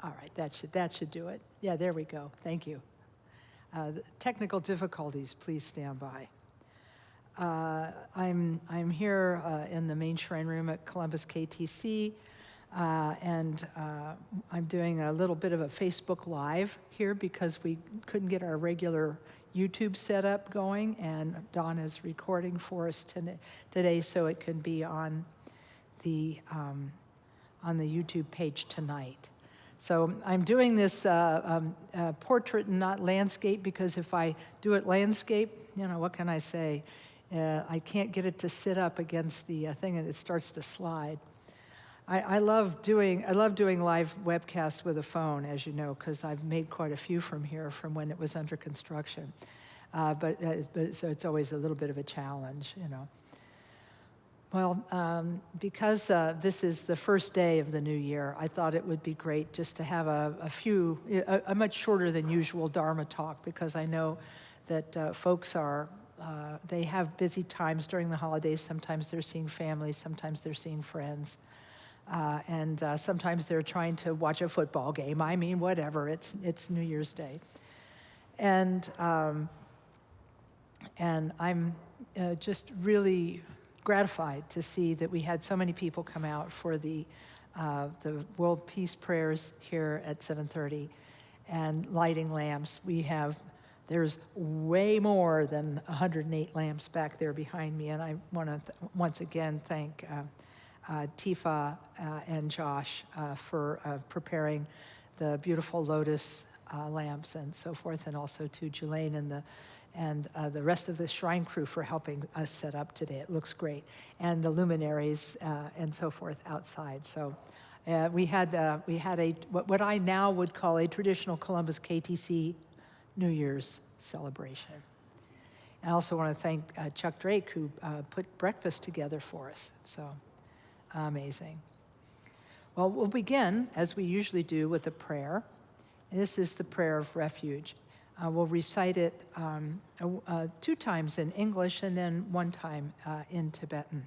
All right, that should do it. Yeah, there we go. Thank you. The technical difficulties, please stand by. I'm here in the main shrine room at Columbus KTC, and I'm doing a little bit of a Facebook Live here because we couldn't get our regular YouTube setup going, and Dawn is recording for us today so it can be on the YouTube page tonight. So I'm doing this portrait and not landscape because if I do it landscape, what can I say? I can't get it to sit up against the thing and it starts to slide. I love doing live webcasts with a phone, as you know, because I've made quite a few from here from when it was under construction. But so it's always a little bit of a challenge, Well, because this is the first day of the new year, I thought it would be great just to have a much shorter than usual Dharma talk, because I know that folks they have busy times during the holidays. Sometimes they're seeing families, sometimes they're seeing friends, and sometimes they're trying to watch a football game. I mean, whatever, it's New Year's Day. And I'm just really gratified to see that we had so many people come out for the World Peace Prayers here at 7:30 and lighting lamps. There's way more than 108 lamps back there behind me, and I want to once again thank Tifa and Josh for preparing the beautiful lotus lamps and so forth, and also to Jelaine and the rest of the shrine crew for helping us set up today. It looks great. And the luminaries and so forth outside. So we had what I now would call a traditional Columbus KTC New Year's celebration. I also want to thank Chuck Drake, who put breakfast together for us. So amazing. Well, we'll begin, as we usually do, with a prayer. This is the prayer of refuge. We'll recite it 2 times in English and then 1 time in Tibetan.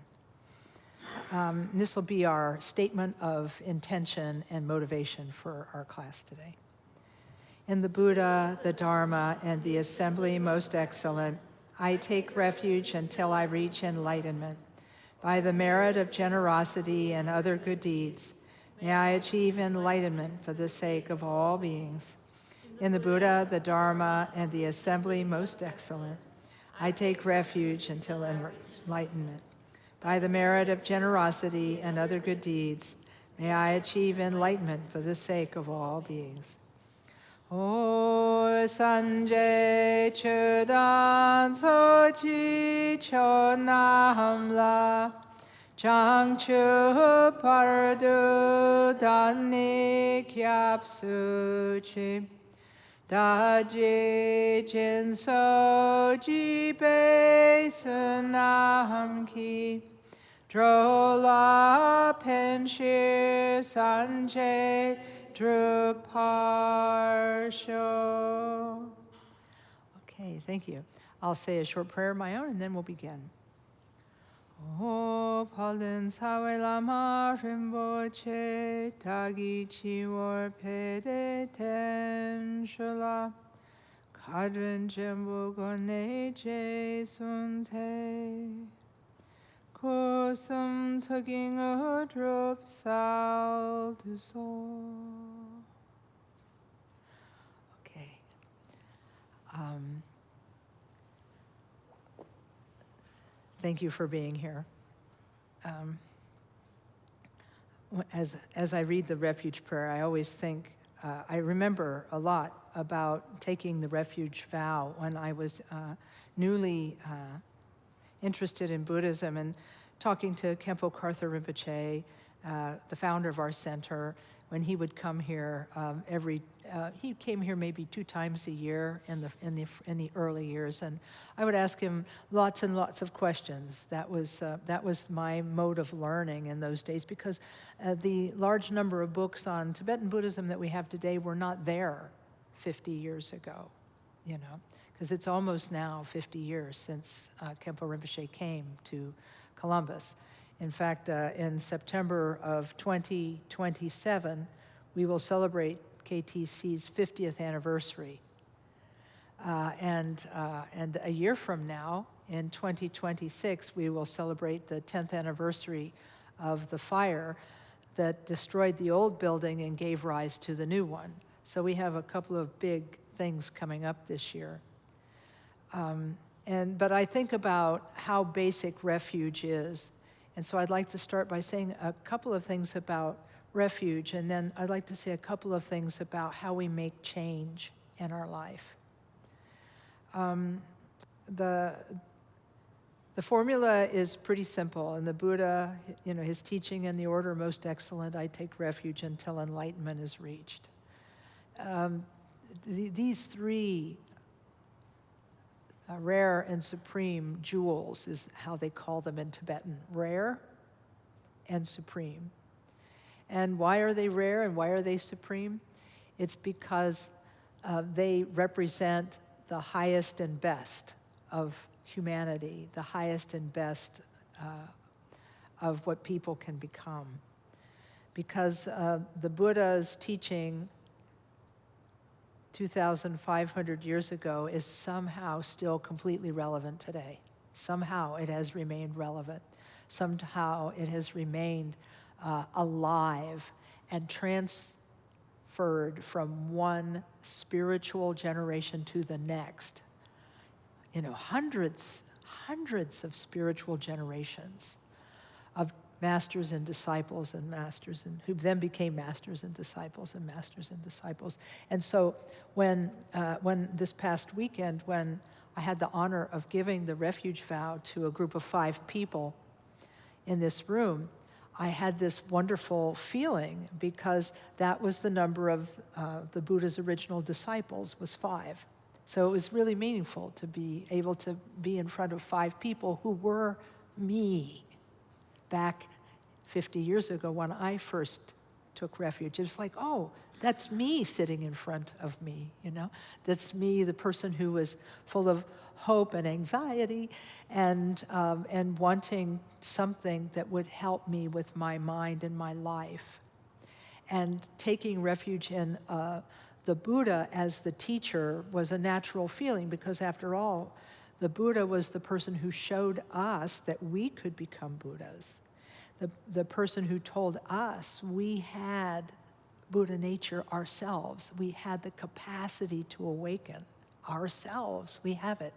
This will be our statement of intention and motivation for our class today. In the Buddha, the Dharma, and the assembly most excellent, I take refuge until I reach enlightenment. By the merit of generosity and other good deeds, may I achieve enlightenment for the sake of all beings. In the Buddha, the Dharma, and the assembly most excellent, I take refuge until enlightenment. By the merit of generosity and other good deeds, may I achieve enlightenment for the sake of all beings. O Sanjay Chudan Sochi Chonamla Changchu Pardu Dani Kyapsuchi Daji Jinso Jibe Sunamki Drola Penshir Sanjay Druparsho. Okay, thank you. I'll say a short prayer of my own and then we'll begin. O Palin Sawe Lama Rinpoche Tagi Chiwar Pede Ten Shula Kadrin Jembu Gone Je Sunte Kusum Tugging a Drop Sal to Soul. Okay. Thank you for being here. As I read the refuge prayer, I always think, I remember a lot about taking the refuge vow when I was newly interested in Buddhism and talking to Khenpo Karthar Rinpoche, the founder of our center, when he would come here he came here maybe 2 times a year in the early years, and I would ask him lots and lots of questions. That was my mode of learning in those days, because the large number of books on Tibetan Buddhism that we have today were not there 50 years ago, because it's almost now 50 years since Khenpo Rinpoche came to Columbus. In fact, in September of 2027, we will celebrate KTC's 50th anniversary. And a year from now, in 2026, we will celebrate the 10th anniversary of the fire that destroyed the old building and gave rise to the new one. So we have a couple of big things coming up this year. But I think about how basic Refuge is. And so I'd like to start by saying a couple of things about Refuge, and then I'd like to say a couple of things about how we make change in our life. The formula is pretty simple, and the Buddha, his teaching in the order most excellent, I take refuge until enlightenment is reached. These three rare and supreme jewels is how they call them in Tibetan, rare and supreme. And why are they rare and why are they supreme? It's because they represent the highest and best of humanity, the highest and best of what people can become. Because the Buddha's teaching 2,500 years ago is somehow still completely relevant today. Somehow it has remained relevant. Somehow it has remained alive and transferred from one spiritual generation to the next. Hundreds of spiritual generations of masters and disciples and masters, and who then became masters and masters and disciples. And so when this past weekend, when I had the honor of giving the refuge vow to a group of 5 people in this room, I had this wonderful feeling because that was the number of the Buddha's original disciples, was 5. So it was really meaningful to be able to be in front of 5 people who were me back 50 years ago when I first took refuge. It was like, oh, that's me sitting in front of me, That's me, the person who was full of hope and anxiety and wanting something that would help me with my mind and my life. And taking refuge in the Buddha as the teacher was a natural feeling because, after all, the Buddha was the person who showed us that we could become Buddhas. The person who told us we had Buddha nature ourselves. We had the capacity to awaken ourselves. We have it.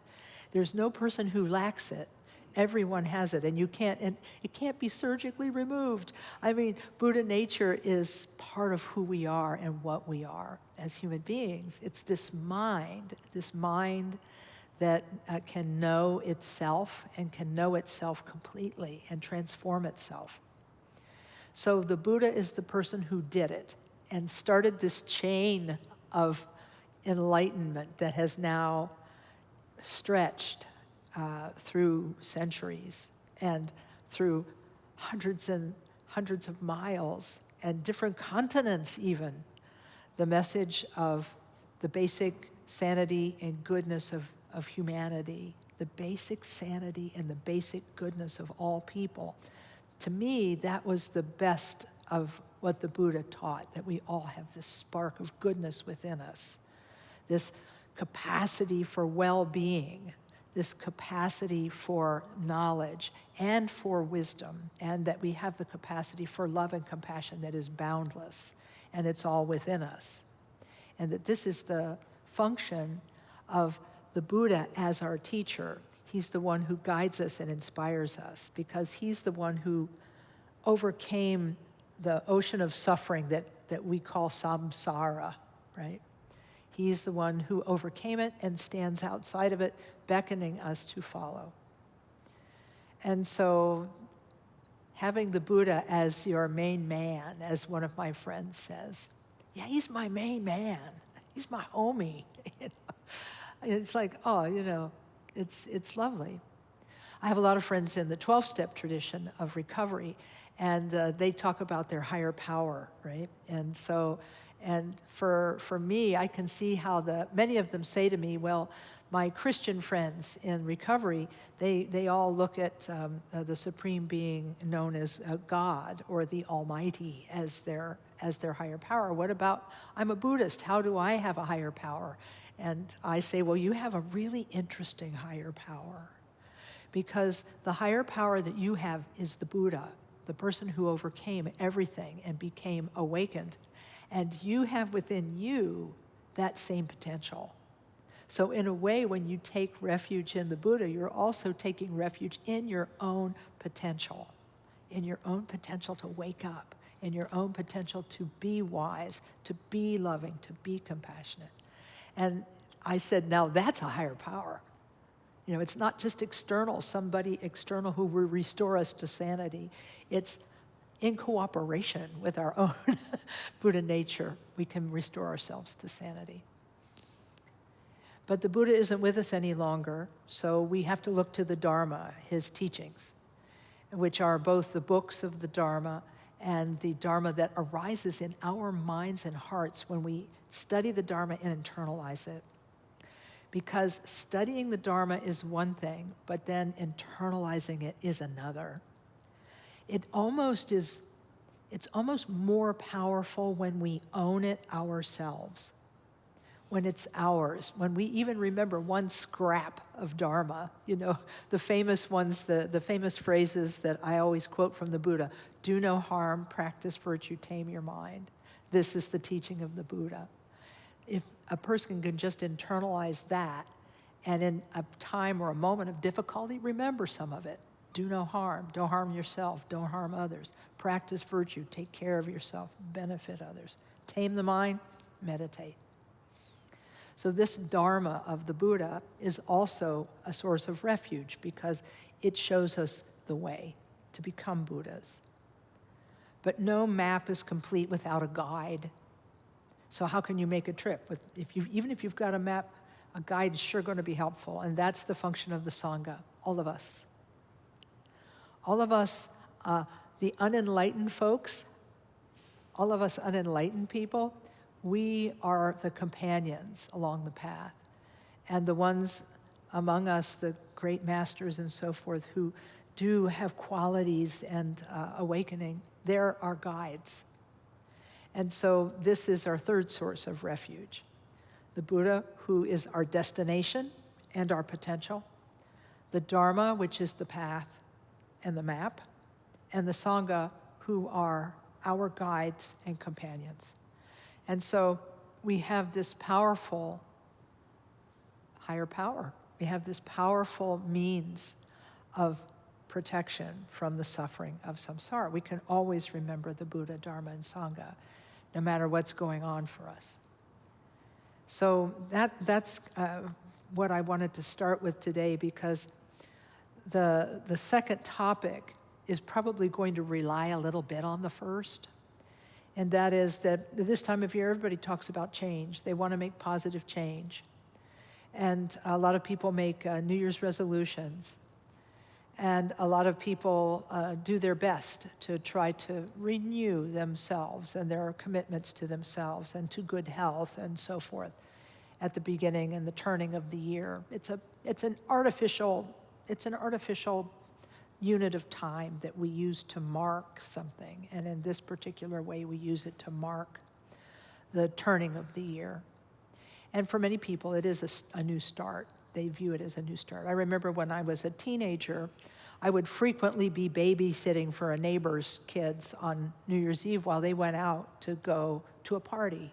There's no person who lacks it. Everyone has it, and it can't be surgically removed. I mean, Buddha nature is part of who we are and what we are as human beings. It's this mind that can know itself and can know itself completely and transform itself. So the Buddha is the person who did it and started this chain of enlightenment that has now stretched through centuries and through hundreds and hundreds of miles and different continents even. The message of the basic sanity and goodness of humanity, the basic sanity and the basic goodness of all people. To me, that was the best of what the Buddha taught, that we all have this spark of goodness within us, this capacity for well-being, this capacity for knowledge and for wisdom, and that we have the capacity for love and compassion that is boundless, and it's all within us. And that this is the function of the Buddha as our teacher. He's the one who guides us and inspires us because he's the one who overcame the ocean of suffering that we call samsara, right? He's the one who overcame it and stands outside of it, beckoning us to follow. And so having the Buddha as your main man, as one of my friends says, yeah, he's my main man. He's my homie. It's like, it's lovely. I have a lot of friends in the 12-step tradition of recovery, and they talk about their higher power, right? And so And for me, I can see how many of them say to me, well, my Christian friends in recovery, they all look at the Supreme Being known as God or the Almighty as their higher power. What about, I'm a Buddhist, how do I have a higher power? And I say, well, you have a really interesting higher power, because the higher power that you have is the Buddha, the person who overcame everything and became awakened. And you have within you that same potential. So in a way, when you take refuge in the Buddha, you're also taking refuge in your own potential, to wake up, in your own potential to be wise, to be loving, to be compassionate. And I said, now that's a higher power. You know, it's not just external, somebody external who will restore us to sanity. It's in cooperation with our own Buddha nature, we can restore ourselves to sanity. But the Buddha isn't with us any longer, so we have to look to the Dharma, his teachings, which are both the books of the Dharma and the Dharma that arises in our minds and hearts when we study the Dharma and internalize it. Because studying the Dharma is one thing, but then internalizing it is another. It's almost more powerful when we own it ourselves, when it's ours, when we even remember one scrap of Dharma, you know, the famous ones, the famous phrases that I always quote from the Buddha: do no harm, practice virtue, tame your mind. This is the teaching of the Buddha. If a person can just internalize that, and in a time or a moment of difficulty, remember some of it. Do no harm, don't harm yourself, don't harm others. Practice virtue, take care of yourself, benefit others. Tame the mind, meditate. So this Dharma of the Buddha is also a source of refuge because it shows us the way to become Buddhas. But no map is complete without a guide. So how can you make a trip? Even if you've got a map, a guide is sure going to be helpful, and that's the function of the Sangha, all of us. All of us, the unenlightened folks, all of us unenlightened people, we are the companions along the path. And the ones among us, the great masters and so forth, who do have qualities and awakening, they're our guides. And so this is our third source of refuge. The Buddha, who is our destination and our potential. The Dharma, which is the path and the map. And the Sangha, who are our guides and companions. And so we have this powerful higher power. We have this powerful means of protection from the suffering of samsara. We can always remember the Buddha, Dharma, and Sangha, no matter what's going on for us. So that's what I wanted to start with today, because the second topic is probably going to rely a little bit on the first. And that is that this time of year, everybody talks about change. They want to make positive change. And a lot of people make New Year's resolutions. And a lot of people do their best to try to renew themselves and their commitments to themselves and to good health and so forth at the beginning and the turning of the year. It's an artificial unit of time that we use to mark something. And in this particular way, we use it to mark the turning of the year. And for many people, it is a new start. They view it as a new start. I remember when I was a teenager, I would frequently be babysitting for a neighbor's kids on New Year's Eve while they went out to go to a party.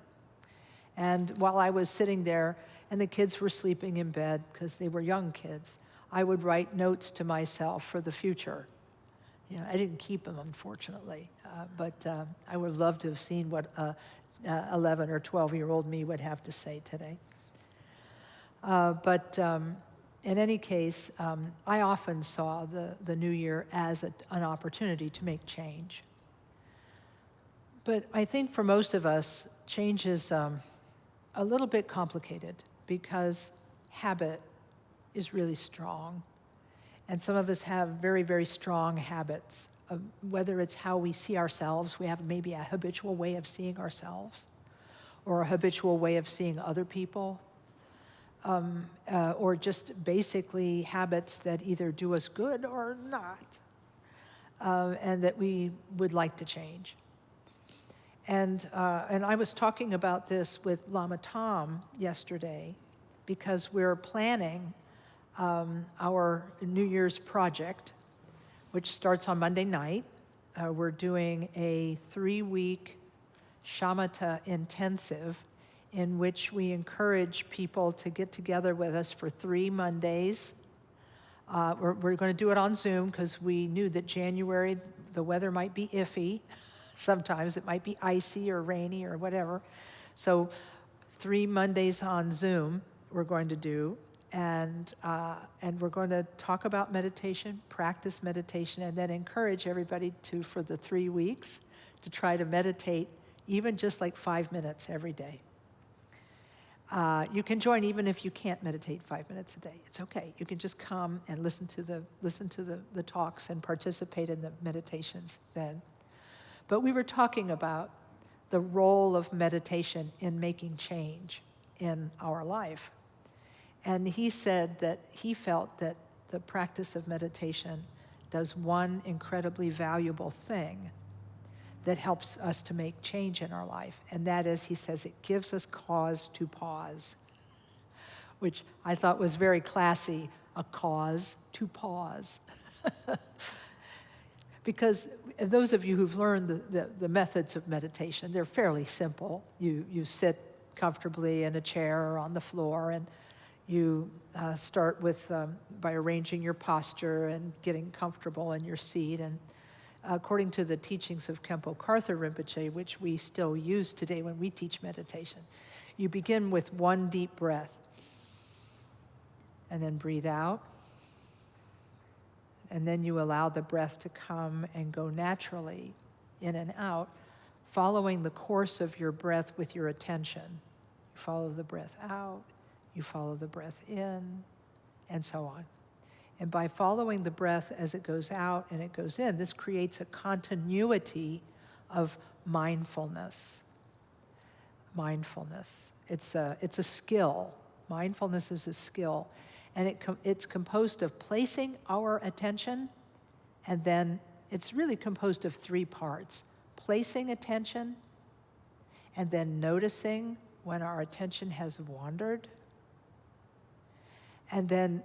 And while I was sitting there and the kids were sleeping in bed because they were young kids, I would write notes to myself for the future. You know, I didn't keep them, unfortunately, but I would love to have seen what 11 or 12-year-old me would have to say today. But in any case, I often saw the new year as an opportunity to make change. But I think for most of us, change is a little bit complicated because habit is really strong. And some of us have very, very strong habits, whether it's how we see ourselves. We have maybe a habitual way of seeing ourselves, or a habitual way of seeing other people, or just basically habits that either do us good or not, and that we would like to change. And I was talking about this with Lama Tom yesterday, because we're planning our New Year's project, which starts on Monday night. We're doing a 3-week shamatha intensive in which we encourage people to get together with us for 3 Mondays. We're going to do it on Zoom because we knew that January, the weather might be iffy. Sometimes it might be icy or rainy or whatever. So 3 Mondays on Zoom we're going to do, and we're going to talk about meditation, practice meditation, and then encourage everybody to, for the 3 weeks, to try to meditate even just like 5 minutes every day. You can join even if you can't meditate 5 minutes a day. It's okay. You can just come and listen to the talks and participate in the meditations then. But we were talking about the role of meditation in making change in our life. And he said that he felt that the practice of meditation does one incredibly valuable thing that helps us to make change in our life. And that is, he says, it gives us cause to pause, which I thought was very classy, a cause to pause. Because those of you who've learned the methods of meditation, they're fairly simple. You sit comfortably in a chair or on the floor, and you start with by arranging your posture and getting comfortable in your seat. And according to the teachings of Khenpo Karthar Rinpoche, which we still use today when we teach meditation, you begin with 1 deep breath, and then breathe out. And then you allow the breath to come and go naturally in and out, following the course of your breath with your attention. You follow the breath out, you follow the breath in, and so on. And by following the breath as it goes out and it goes in, this creates a continuity of mindfulness. Mindfulness. It's a skill. Mindfulness is a skill. And it's composed of placing our attention, and then it's really composed of 3 parts. Placing attention, and then noticing when our attention has wandered, and then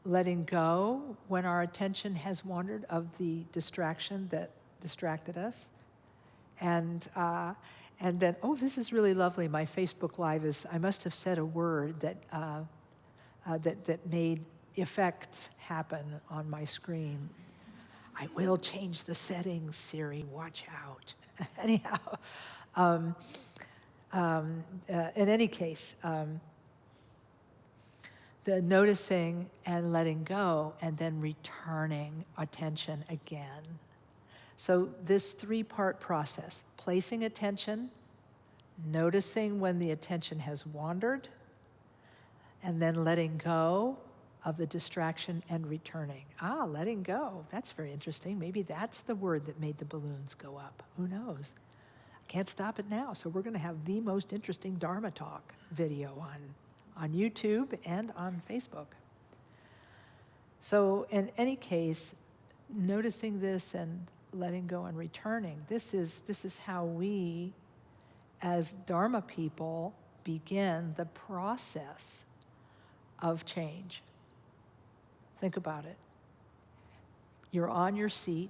letting go when our attention has wandered of the distraction that distracted us. And then, oh, this is really lovely. My Facebook Live is, I must have said a word that made effects happen on my screen. I will change the settings, Siri, watch out. Anyhow, in any case, the noticing and letting go, and then returning attention again. So this 3-part process: placing attention, noticing when the attention has wandered, and then letting go of the distraction and returning. Letting go. That's very interesting. Maybe that's the word that made the balloons go up. Who knows? I can't stop it now. So we're going to have the most interesting Dharma Talk video on YouTube and on Facebook. So in any case, noticing this and letting go and returning, this is how we, as Dharma people, begin the process of change. Think about it. You're on your seat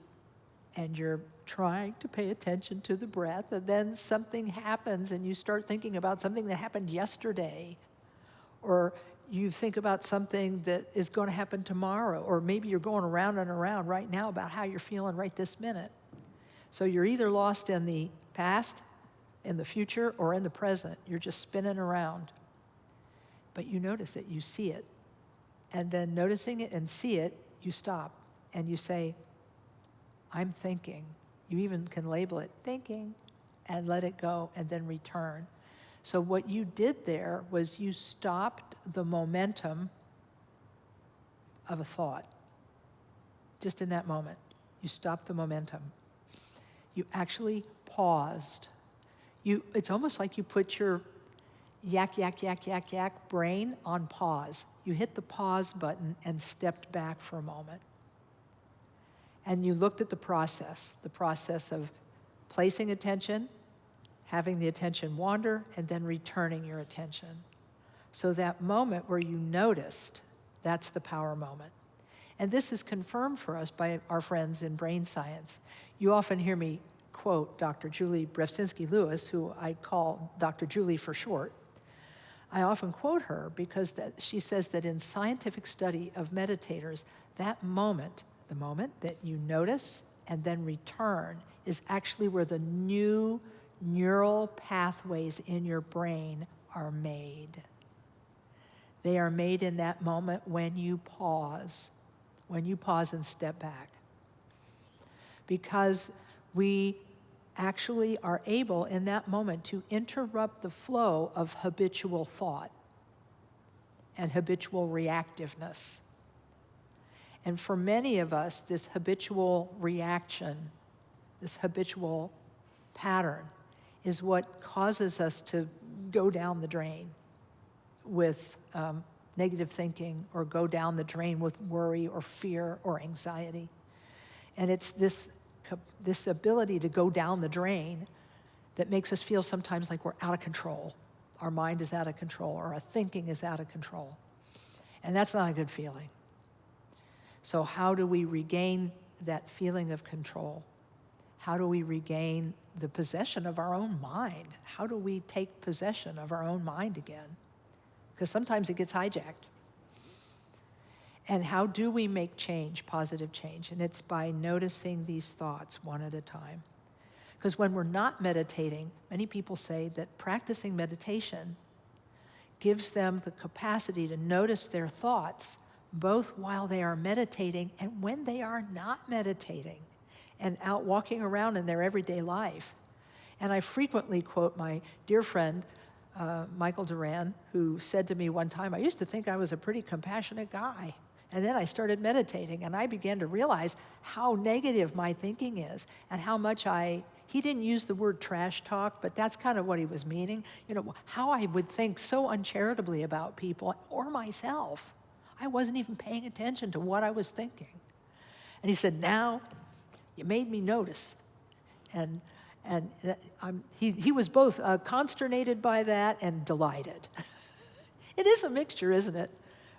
and you're trying to pay attention to the breath, and then something happens and you start thinking about something that happened yesterday, or you think about something that is going to happen tomorrow, or maybe you're going around and around right now about how you're feeling right this minute. So you're either lost in the past, in the future, or in the present. You're just spinning around. But you notice it, you see it. And then noticing it and see it, you stop and you say, I'm thinking. You even can label it thinking, and let it go, and then return. So what you did there was you stopped the momentum of a thought. Just in that moment, you stopped the momentum. You actually paused. It's almost like you put your yak, yak, yak, yak, yak brain on pause. You hit the pause button and stepped back for a moment. And you looked at the process of placing attention, having the attention wander, and then returning your attention. So that moment where you noticed, that's the power moment. And this is confirmed for us by our friends in brain science. You often hear me quote Dr. Julie Brzezinski-Lewis, who I call Dr. Julie for short. I often quote her because she says that in scientific study of meditators, that moment, the moment that you notice and then return, is actually where the new neural pathways in your brain are made. They are made in that moment when you pause and step back. Because we actually are able in that moment to interrupt the flow of habitual thought and habitual reactiveness. And for many of us, this habitual reaction, this habitual pattern, is what causes us to go down the drain with negative thinking, or go down the drain with worry or fear or anxiety. And it's this ability to go down the drain that makes us feel sometimes like we're out of control. Our mind is out of control, or our thinking is out of control. And that's not a good feeling. So how do we regain that feeling of control? How do we regain the possession of our own mind? How do we take possession of our own mind again? Because sometimes it gets hijacked. And how do we make change, positive change? And it's by noticing these thoughts one at a time. Because when we're not meditating, many people say that practicing meditation gives them the capacity to notice their thoughts both while they are meditating and when they are not meditating and out walking around in their everyday life. And I frequently quote my dear friend, Michael Duran, who said to me one time, I used to think I was a pretty compassionate guy. And then I started meditating, and I began to realize how negative my thinking is and how much he didn't use the word trash talk, but that's kind of what he was meaning. How I would think so uncharitably about people or myself. I wasn't even paying attention to what I was thinking. And he said, now you made me notice. And he was both consternated by that and delighted. It is a mixture, isn't it?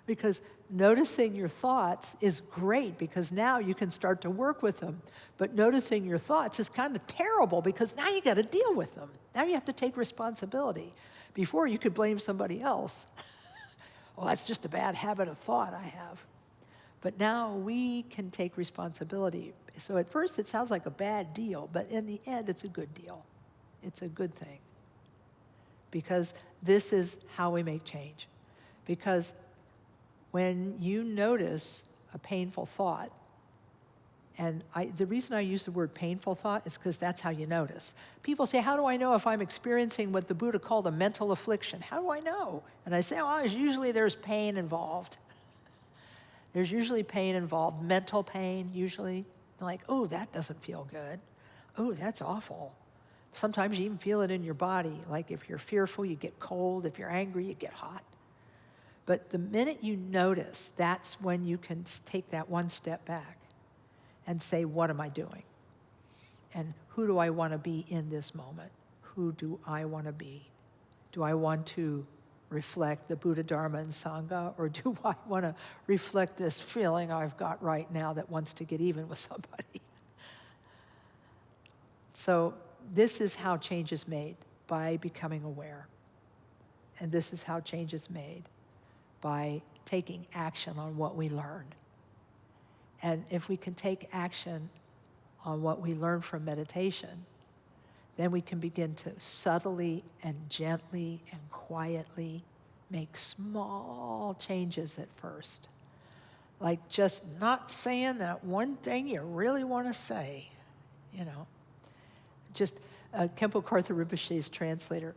Because noticing your thoughts is great, because now you can start to work with them. But noticing your thoughts is kind of terrible, because now you got to deal with them. Now you have to take responsibility. Before, you could blame somebody else. Well, that's just a bad habit of thought I have. But now we can take responsibility. So at first it sounds like a bad deal, but in the end it's a good deal. It's a good thing. Because this is how we make change. Because when you notice a painful thought, and the reason I use the word painful thought is because that's how you notice. People say, how do I know if I'm experiencing what the Buddha called a mental affliction? How do I know? And I say, well, usually there's pain involved. There's usually pain involved, mental pain usually. Like, oh, that doesn't feel good. Oh, that's awful. Sometimes you even feel it in your body. Like if you're fearful, you get cold. If you're angry, you get hot. But the minute you notice, that's when you can take that one step back and say, what am I doing? And who do I want to be in this moment? Who do I want to be? Do I want to reflect the Buddha, Dharma, and Sangha, or do I want to reflect this feeling I've got right now that wants to get even with somebody? So this is how change is made, by becoming aware. And this is how change is made, by taking action on what we learned. And if we can take action on what we learn from meditation, then we can begin to subtly and gently and quietly make small changes at first. Like just not saying that one thing you really want to say, Just Khenpo Karthar Rinpoche's translator,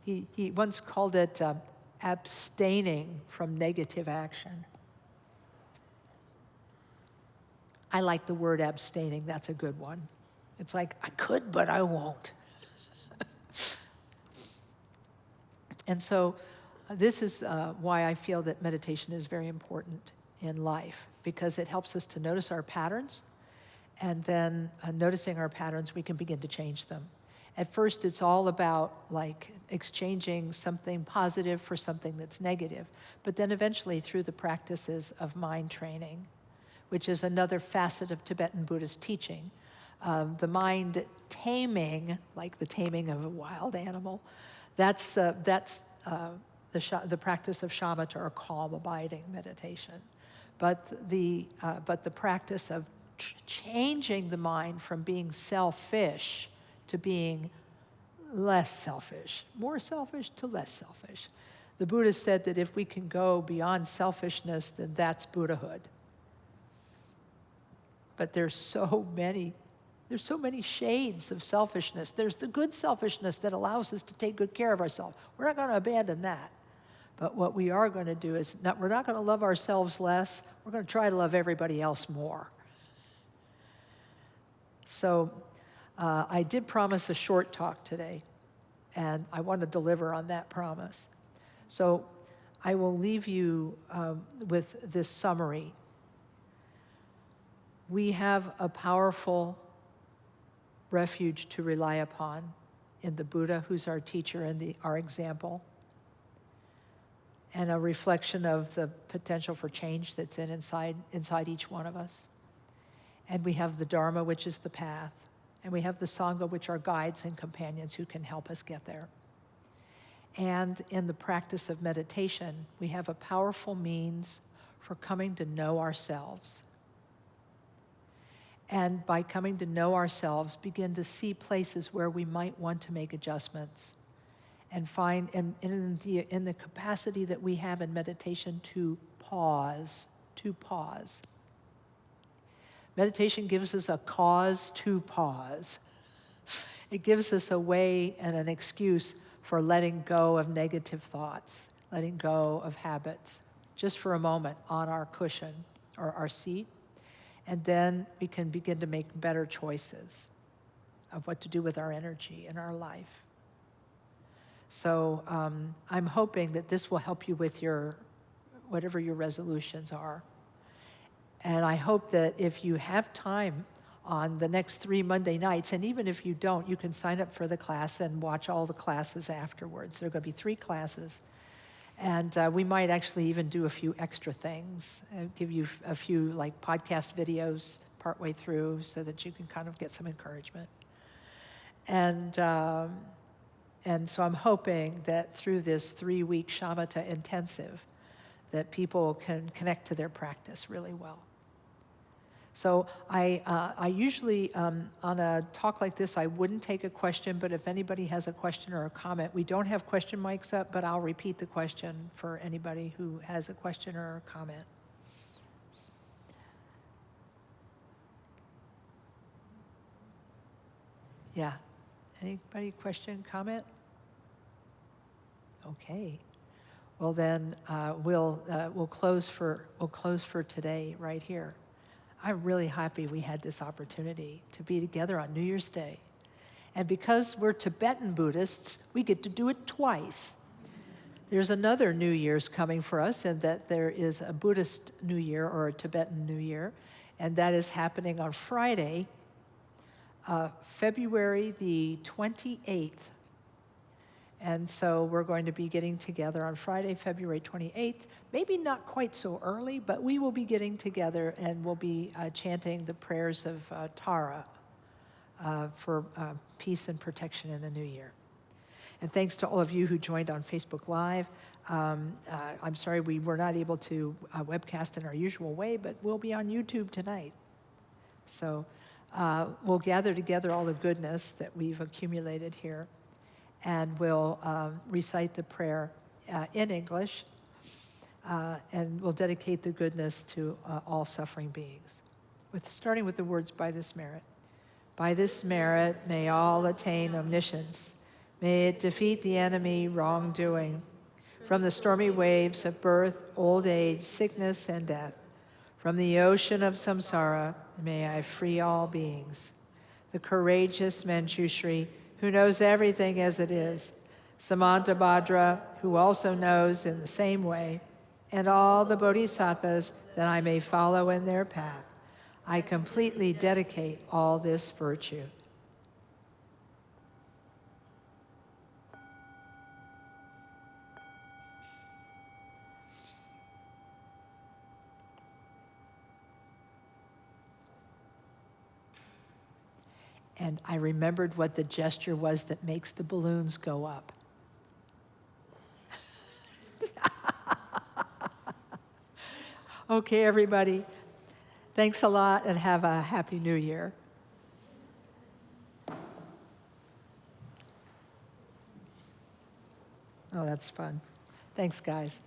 he once called it abstaining from negative action. I like the word abstaining. That's a good one. It's like, I could, but I won't. And so this is why I feel that meditation is very important in life, because it helps us to notice our patterns, and then noticing our patterns, we can begin to change them. At first, it's all about like exchanging something positive for something that's negative. But then eventually, through the practices of mind training, which is another facet of Tibetan Buddhist teaching, the mind taming, like the taming of a wild animal, that's the practice of shamatha, or calm abiding meditation. But the practice of changing the mind from being selfish to being less selfish, more selfish to less selfish. The Buddha said that if we can go beyond selfishness, then that's Buddhahood. But there's so many shades of selfishness. There's the good selfishness that allows us to take good care of ourselves. We're not going to abandon that. But what we are going to do is, we're not going to love ourselves less. We're going to try to love everybody else more. So I did promise a short talk today, and I want to deliver on that promise. So I will leave you with this summary. We have a powerful refuge to rely upon in the Buddha, who's our teacher and our example, and a reflection of the potential for change that's inside each one of us. And we have the Dharma, which is the path. And we have the Sangha, which are guides and companions who can help us get there. And in the practice of meditation, we have a powerful means for coming to know ourselves. And by coming to know ourselves, begin to see places where we might want to make adjustments, and find in the capacity that we have in meditation to pause. Meditation gives us a cause to pause. It gives us a way and an excuse for letting go of negative thoughts, letting go of habits, just for a moment on our cushion or our seat. And then we can begin to make better choices of what to do with our energy in our life. So I'm hoping that this will help you with whatever your resolutions are. And I hope that if you have time on the next 3 Monday nights, and even if you don't, you can sign up for the class and watch all the classes afterwards. There are going to be 3 classes. And we might actually even do a few extra things, give you a few like podcast videos partway through so that you can kind of get some encouragement. And so I'm hoping that through this 3-week shamatha intensive, that people can connect to their practice really well. So I usually, on a talk like this, I wouldn't take a question, but if anybody has a question or a comment, we don't have question mics up, but I'll repeat the question for anybody who has a question or a comment. Yeah. Anybody question, comment? Okay. Well then, we'll close for today right here. I'm really happy we had this opportunity to be together on New Year's Day. And because we're Tibetan Buddhists, we get to do it twice. There's another New Year's coming for us, and that there is a Buddhist New Year or a Tibetan New Year, and that is happening on Friday, February the 28th. And so we're going to be getting together on Friday, February 28th. Maybe not quite so early, but we will be getting together and we'll be chanting the prayers of Tara for peace and protection in the new year. And thanks to all of you who joined on Facebook Live. I'm sorry we were not able to webcast in our usual way, but we'll be on YouTube tonight. So we'll gather together all the goodness that we've accumulated here, and we'll recite the prayer in English, and we'll dedicate the goodness to all suffering beings. Starting with the words, by this merit. By this merit, may all attain omniscience. May it defeat the enemy wrongdoing. From the stormy waves of birth, old age, sickness, and death. From the ocean of samsara, may I free all beings. The courageous Manjushri, who knows everything as it is, Samantabhadra, who also knows in the same way, and all the bodhisattvas that I may follow in their path. I completely dedicate all this virtue. And I remembered what the gesture was that makes the balloons go up. Okay, everybody. Thanks a lot and have a Happy New Year. Oh, that's fun. Thanks, guys.